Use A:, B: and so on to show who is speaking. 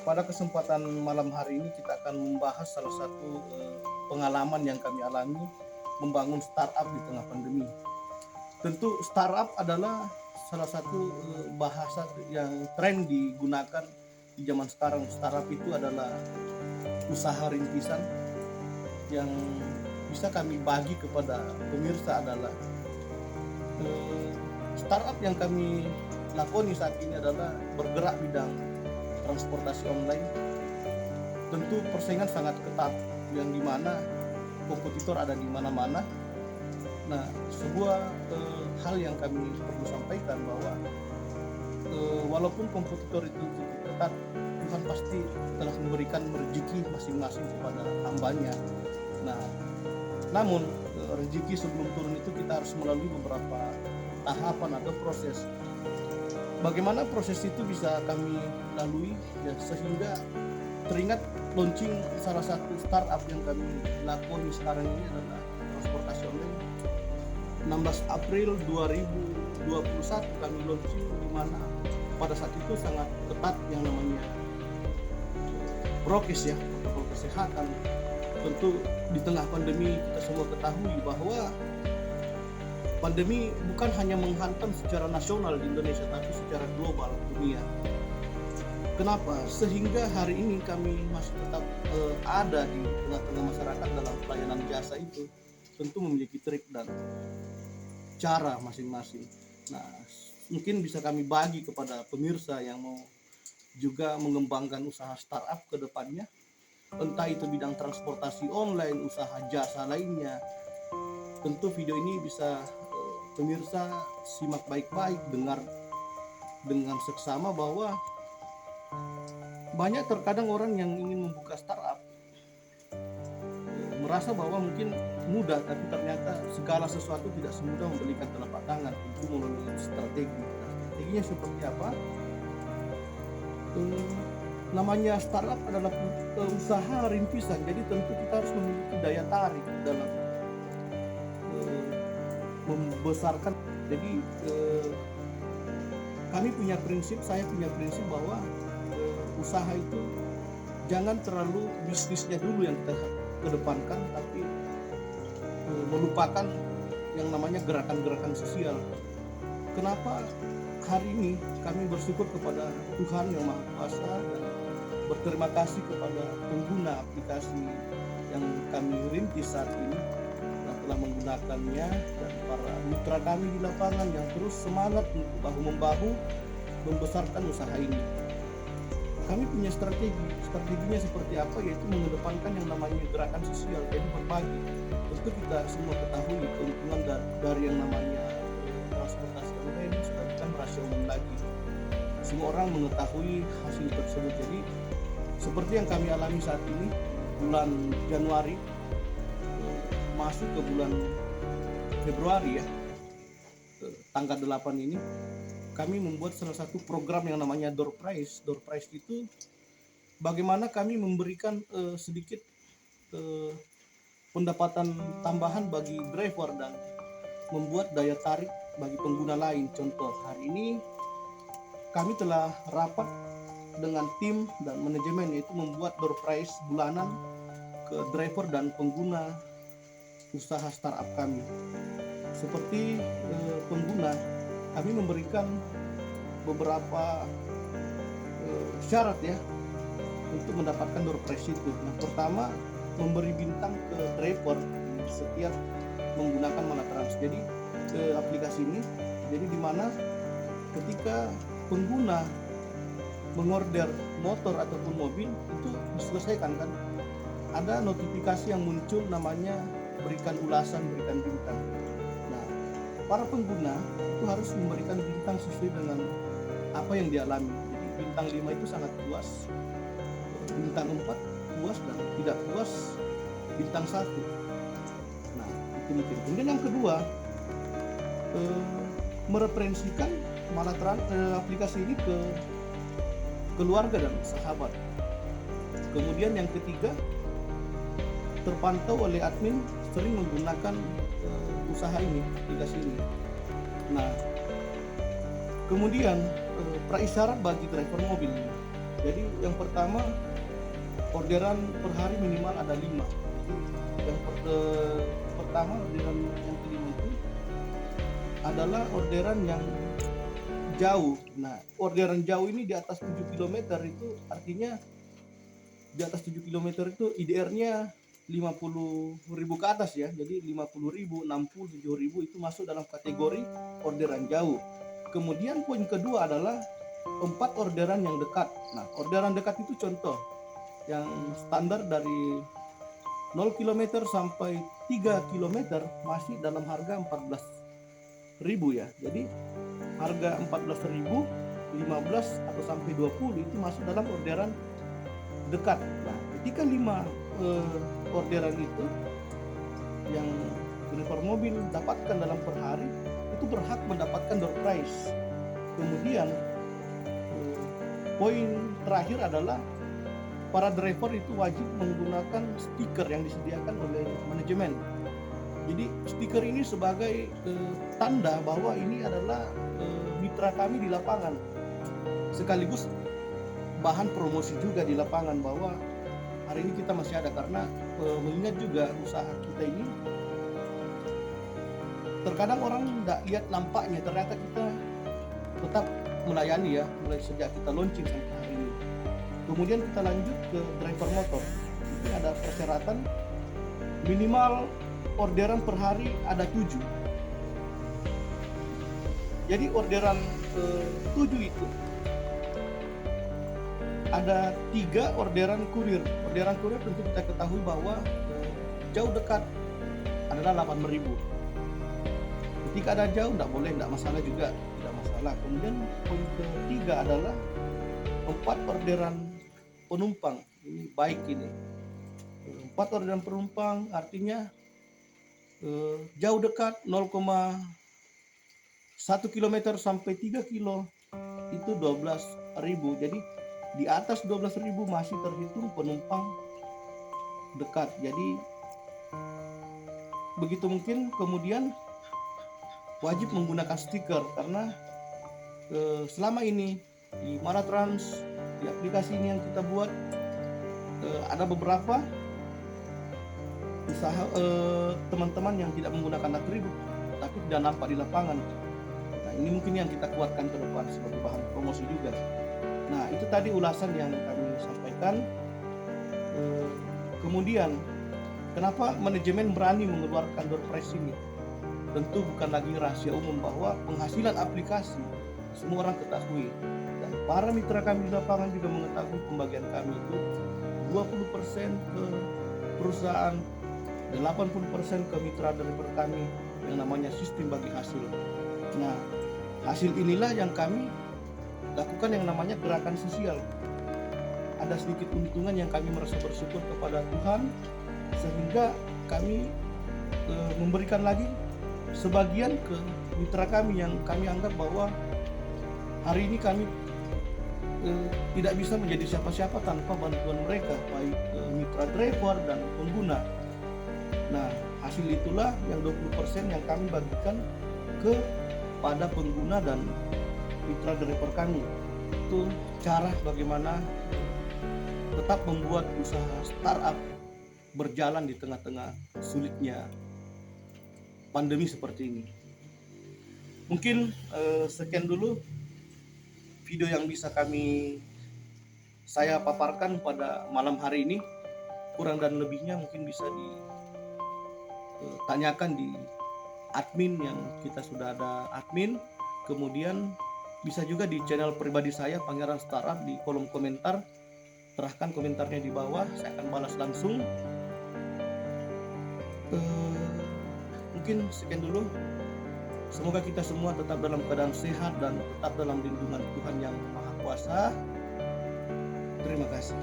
A: Pada kesempatan malam hari ini kita akan membahas salah satu pengalaman yang kami alami membangun startup di tengah pandemi. Tentu startup adalah salah satu bahasa yang tren digunakan di zaman sekarang. Startup itu adalah usaha rintisan yang bisa kami bagi kepada pemirsa adalah eh, startup yang kami lakoni saat ini adalah bergerak bidang transportasi online. Tentu persaingan sangat ketat yang dimana kompetitor ada di mana-mana. Nah, sebuah hal yang kami perlu sampaikan bahwa walaupun kompetitor itu cukup ketat, Tuhan pasti telah memberikan rezeki masing-masing kepada hambanya. Nah, namun rezeki sebelum turun itu kita harus melalui beberapa tahapan atau proses. Bagaimana proses itu bisa kami lalui ya, sehingga teringat launching salah satu startup yang kami lakoni sekarang ini adalah transportasi online. 16 April 2021 kami launching, di mana pada saat itu sangat ketat yang namanya prokes ya, protokol kesehatan. Tentu di tengah pandemi kita semua ketahui bahwa pandemi bukan hanya menghantam secara nasional di Indonesia, tapi secara global dunia. Kenapa? Sehingga hari ini kami masih tetap ada di tengah-tengah masyarakat dalam pelayanan jasa itu, tentu memiliki trik dan cara masing-masing. Nah, mungkin bisa kami bagi kepada pemirsa yang mau juga mengembangkan usaha startup ke depannya, entah itu bidang transportasi online, usaha jasa lainnya. Tentu video ini bisa pemirsa simak baik-baik, dengar dengan seksama bahwa banyak terkadang orang yang ingin membuka startup merasa bahwa mungkin mudah, tapi ternyata segala sesuatu tidak semudah membelikan telapak tangan. Itu melalui strategi. Nah, strateginya seperti apa? Namanya startup adalah usaha rintisan, jadi tentu kita harus memiliki daya tarik dalam membesarkan. Jadi kami punya prinsip, saya punya prinsip bahwa usaha itu jangan terlalu bisnisnya dulu yang kita kedepankan, tapi melupakan yang namanya gerakan-gerakan sosial. Kenapa hari ini kami bersyukur kepada Tuhan Yang Maha Kuasa dan berterima kasih kepada pengguna aplikasi yang kami rintis saat ini yang telah menggunakannya, dan para mitra kami di lapangan yang terus semangat untuk bahu-membahu membesarkan usaha ini. Kami punya strateginya seperti apa, yaitu mengedepankan yang namanya gerakan sosial, jadi berbagi. Tentu kita semua ketahui keuntungan dari yang namanya transportasi online sudah bukan rahasia umum lagi. Semua orang mengetahui hasil tersebut. Jadi seperti yang kami alami saat ini, bulan Januari masuk ke bulan Februari ya, tanggal 8 ini kami membuat salah satu program yang namanya door prize. Door prize itu bagaimana kami memberikan sedikit pendapatan tambahan bagi driver dan membuat daya tarik bagi pengguna lain. Contoh, hari ini kami telah rapat dengan tim dan manajemen, yaitu membuat door prize bulanan ke driver dan pengguna usaha startup kami. Seperti pengguna, kami memberikan beberapa syarat ya untuk mendapatkan door prize itu. Nah, pertama, memberi bintang ke driver setiap menggunakan Monatrans. Jadi aplikasi ini, jadi di mana ketika pengguna mengorder motor ataupun mobil itu diselesaikan kan, ada notifikasi yang muncul namanya berikan ulasan, berikan bintang. Nah, para pengguna itu harus memberikan bintang sesuai dengan apa yang dialami. Jadi bintang 5 itu sangat puas, bintang 4 puas, dan tidak puas bintang 1. Nah, itu mungkin. Kemudian yang kedua, mereferensikan aplikasi ini ke keluarga dan sahabat. Kemudian yang ketiga, terpantau oleh admin sering menggunakan usaha ini, aplikasi ini. Nah, kemudian praisyarat bagi driver mobil. Jadi yang pertama, orderan per hari minimal ada 5. Yang pertama, orderan yang kelima itu adalah orderan yang jauh. Nah, orderan jauh ini di atas 7 km itu artinya di atas 7 km itu IDR-nya 50.000 ke atas ya. Jadi 50.000, 60, 7.000 itu masuk dalam kategori orderan jauh. Kemudian poin kedua adalah 4 orderan yang dekat. Nah, orderan dekat itu contoh yang standar dari 0 km sampai 3 km masih dalam harga 14.000 ya. Jadi harga 14.000, 15 atau sampai 20 itu masuk dalam orderan dekat. Nah, ketika 5 orderan itu yang driver mobil dapatkan dalam per hari itu berhak mendapatkan door prize. Kemudian poin terakhir adalah para driver itu wajib menggunakan stiker yang disediakan oleh manajemen. Jadi stiker ini sebagai tanda bahwa ini adalah mitra kami di lapangan, sekaligus bahan promosi juga di lapangan bahwa hari ini kita masih ada, karena mengingat juga usaha kita ini terkadang orang tidak lihat nampaknya, ternyata kita tetap melayani ya mulai sejak kita launching sampai hari ini. Kemudian kita lanjut ke driver motor. Ini ada persyaratan minimal orderan per hari ada 7. Jadi orderan 7 itu ada 3 orderan kurir. Orderan kurir tentu kita ketahui bahwa jauh dekat adalah 8.000. Ketika ada jauh tidak boleh, tidak masalah juga, tidak masalah. Kemudian poin ketiga adalah 4 orderan penumpang. Ini baik ini. 4 orderan penumpang artinya jauh dekat 0,1 km sampai 3 kilo itu 12.000. Jadi di atas 12.000 masih terhitung penumpang dekat. Jadi begitu mungkin. Kemudian wajib menggunakan stiker, karena selama ini di Maratrans, di aplikasi ini yang kita buat, ada beberapa usaha teman-teman yang tidak menggunakan atribut tapi tidak nampak di lapangan. Nah, ini mungkin yang kita kuatkan ke depan sebagai bahan promosi juga. Nah, itu tadi ulasan yang kami sampaikan. Kemudian kenapa manajemen berani mengeluarkan door prize ini? Tentu bukan lagi rahasia umum bahwa penghasilan aplikasi semua orang ketahui, dan para mitra kami di lapangan juga mengetahui pembagian kami itu 20% ke perusahaan, 80% ke mitra driver kami yang namanya sistem bagi hasil. Nah, hasil inilah yang kami lakukan yang namanya gerakan sosial. Ada sedikit keuntungan yang kami merasa bersyukur kepada Tuhan, sehingga kami memberikan lagi sebagian ke mitra kami yang kami anggap bahwa hari ini kami tidak bisa menjadi siapa-siapa tanpa bantuan mereka, baik mitra driver dan pengguna. Nah, hasil itulah yang 20% yang kami bagikan kepada pengguna dan mitra driver kami. Itu cara bagaimana tetap membuat usaha startup berjalan di tengah-tengah sulitnya pandemi seperti ini. Mungkin sekian dulu video yang bisa saya paparkan pada malam hari ini. Kurang dan lebihnya mungkin bisa ditanyakan di admin, yang kita sudah ada admin. Kemudian bisa juga di channel pribadi saya, Pangeran Startup, di kolom komentar. Serahkan komentarnya di bawah, saya akan balas langsung. Mungkin sekian dulu. Semoga kita semua tetap dalam keadaan sehat dan tetap dalam lindungan Tuhan Yang Maha Kuasa. Terima kasih.